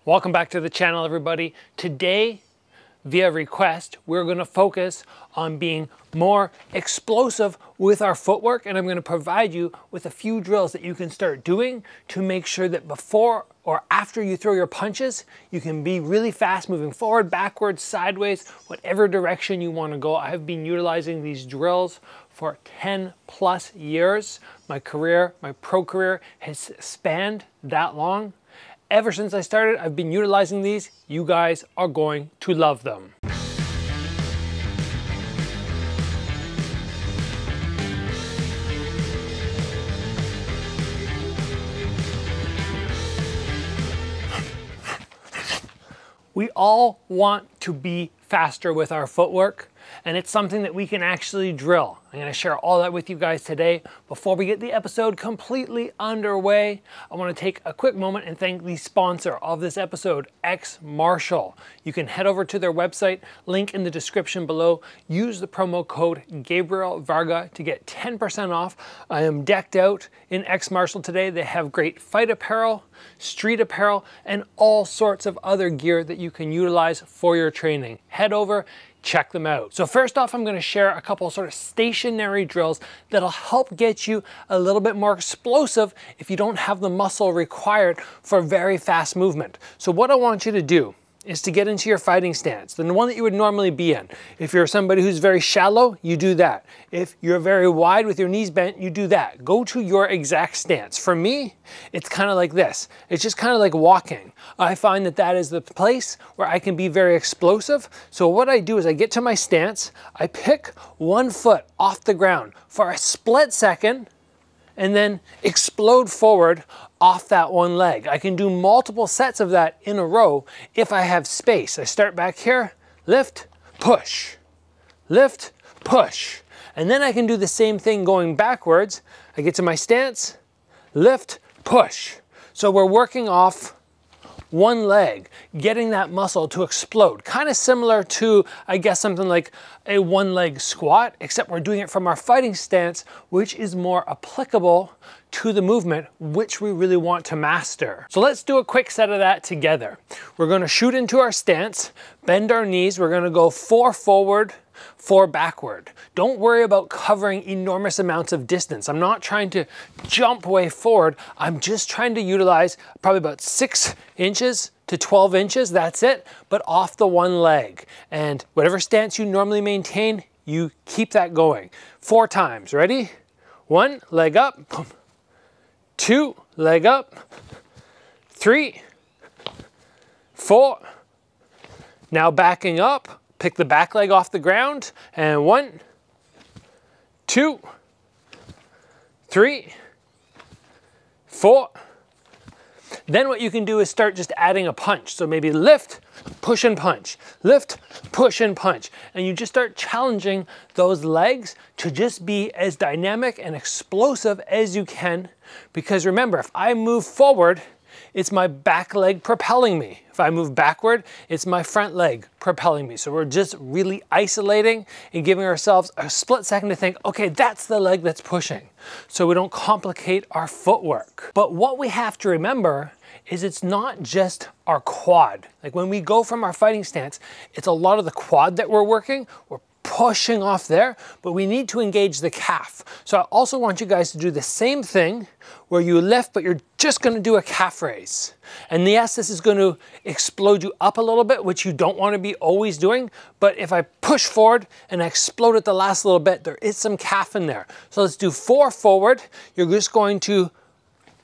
Welcome back to the channel, everybody. Today, via request, we're going to focus on being more explosive with our footwork, and I'm going to provide you with a few drills that you can start doing to make sure that before or after you throw your punches, you can be really fast, moving forward, backwards, sideways, whatever direction you want to go. I've been utilizing these drills for 10 plus years. My career, my pro career has spanned that long. Ever since I started, I've been utilizing these. You guys are going to love them. We all want to be faster with our footwork, and it's something that we can actually drill. I'm going to share all that with you guys today. Before we get the episode completely underway, I want to take a quick moment and thank the sponsor of this episode, X Martial. You can head over to their website, link in the description below. Use the promo code Gabriel Varga to get 10% off. I am decked out in X Martial today. They have great fight apparel, street apparel, and all sorts of other gear that you can utilize for your training. Head over, check them out. So first off, I'm going to share a couple sort of stationary drills that'll help get you a little bit more explosive if you don't have the muscle required for very fast movement. So what I want you to do is to get into your fighting stance, the one that you would normally be in. If you're somebody who's very shallow, you do that. If you're very wide with your knees bent, you do that. Go to your exact stance. For me, it's kind of like this. It's just kind of like walking. I find that that is the place where I can be very explosive. So what I do is I get to my stance, I pick one foot off the ground for a split second, and then explode forward off that one leg. I can do multiple sets of that in a row if I have space. I start back here, lift, push, lift, push. And then I can do the same thing going backwards. I get to my stance, lift, push. So we're working off one leg, getting that muscle to explode. Kind of similar to, I guess, something like a one-leg squat, except we're doing it from our fighting stance, which is more applicable to the movement, which we really want to master. So let's do a quick set of that together. We're going to shoot into our stance, bend our knees. We're going to go 4 forward, 4 backward. Don't worry about covering enormous amounts of distance. I'm not trying to jump way forward. I'm just trying to utilize probably about 6 inches to 12 inches, that's it, but off the one leg. And whatever stance you normally maintain, you keep that going. 4 times, ready? 1, leg up, boom. 2, leg up, 3, 4. Now backing up, pick the back leg off the ground, and 1, 2, 3, 4. Then what you can do is start just adding a punch. So maybe lift, push and punch, lift, push and punch. And you just start challenging those legs to just be as dynamic and explosive as you can. Because remember, if I move forward, it's my back leg propelling me. If I move backward, it's my front leg propelling me. So we're just really isolating and giving ourselves a split second to think, okay, that's the leg that's pushing. So we don't complicate our footwork. But what we have to remember is it's not just our quad. Like when we go from our fighting stance, it's a lot of the quad that we're working. We're pushing off there, but we need to engage the calf. So I also want you guys to do the same thing where you lift, but you're just going to do a calf raise. And yes, this is going to explode you up a little bit, which you don't want to be always doing. But if I push forward and I explode at the last little bit, there is some calf in there. So let's do 4 forward. You're just going to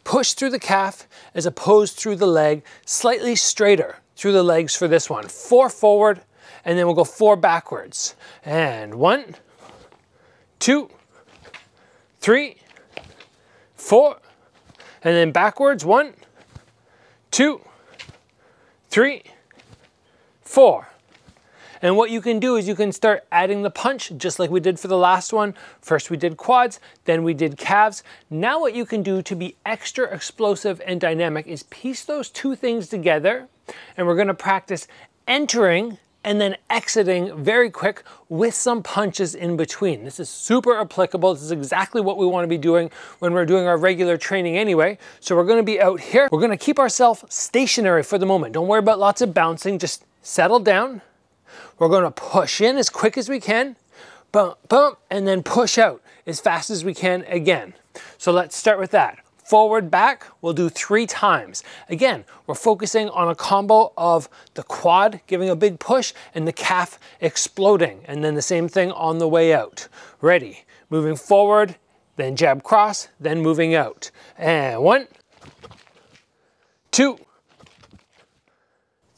push through the calf as opposed through the leg, slightly straighter through the legs for this one. 4 forward, and then we'll go 4 backwards. And 1, 2, 3, 4, and then backwards. 1, 2, 3, 4. And what you can do is you can start adding the punch just like we did for the last one. First we did quads, then we did calves. Now what you can do to be extra explosive and dynamic is piece those 2 things together, and we're going to practice entering and then exiting very quick with some punches in between. This is super applicable. This is exactly what we want to be doing when we're doing our regular training anyway. So we're going to be out here. We're going to keep ourselves stationary for the moment. Don't worry about lots of bouncing. Just settle down. We're going to push in as quick as we can, bump, bump, and then push out as fast as we can again. So let's start with that. Forward, back, we'll do 3 times. Again, we're focusing on a combo of the quad giving a big push and the calf exploding. And then the same thing on the way out. Ready, moving forward, then jab cross, then moving out. And 1, 2,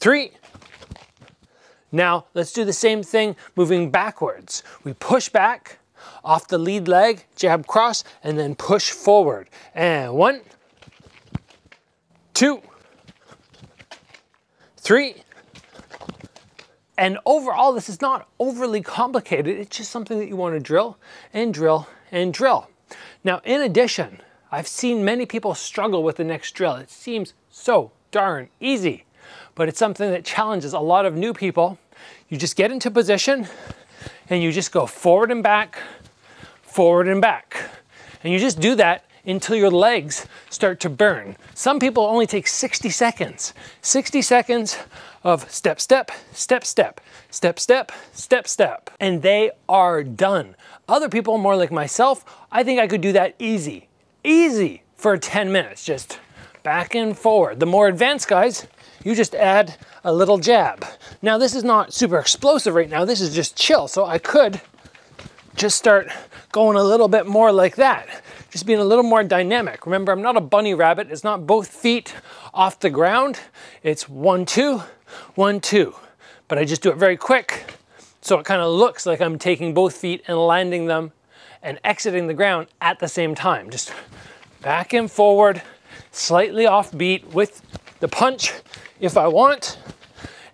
3. Now let's do the same thing moving backwards. We push back, off the lead leg, jab cross, and then push forward. And 1, 2, 3. And overall, this is not overly complicated. It's just something that you want to drill and drill and drill. Now, in addition, I've seen many people struggle with the next drill. It seems so darn easy, but it's something that challenges a lot of new people. You just get into position and you just go forward and back, and you just do that until your legs start to burn. Some people only take 60 seconds. 60 seconds of step, step, step, step, step, step, step, step, and they are done. Other people, more like myself, I think I could do that easy for 10 minutes, just back and forward. The more advanced guys, you just add a little jab. Now this is not super explosive right now, this is just chill, so I could just start going a little bit more like that, just being a little more dynamic. Remember, I'm not a bunny rabbit. It's not both feet off the ground. It's 1, 2, 1, 2. But I just do it very quick, so it kind of looks like I'm taking both feet and landing them and exiting the ground at the same time. Just back and forward, slightly off beat with the punch if I want.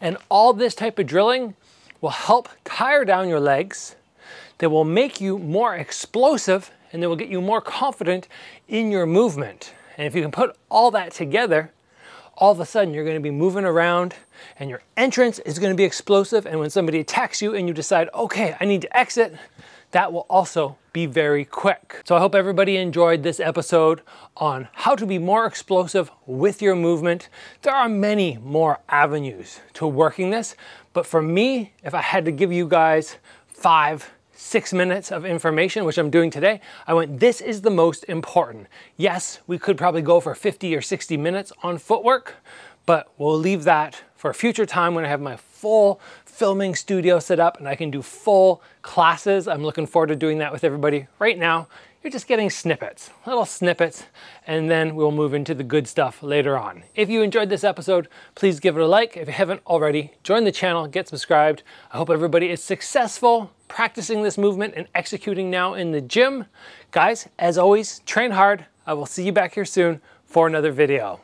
And all this type of drilling will help tire down your legs. They will make you more explosive, and they will get you more confident in your movement. And if you can put all that together, all of a sudden you're going to be moving around and your entrance is going to be explosive. And when somebody attacks you and you decide, okay, I need to exit, that will also be very quick. So I hope everybody enjoyed this episode on how to be more explosive with your movement. There are many more avenues to working this, but for me, if I had to give you guys 5-6 minutes of information, which I'm doing today, I went, this is the most important. Yes, we could probably go for 50 or 60 minutes on footwork, but we'll leave that for a future time when I have my full filming studio set up and I can do full classes. I'm looking forward to doing that with everybody. Right now, you're just getting snippets, little snippets, and then we'll move into the good stuff later on. If you enjoyed this episode, please give it a like. If you haven't already, join the channel, get subscribed. I hope everybody is successful practicing this movement and executing now in the gym. Guys, as always, train hard. I will see you back here soon for another video.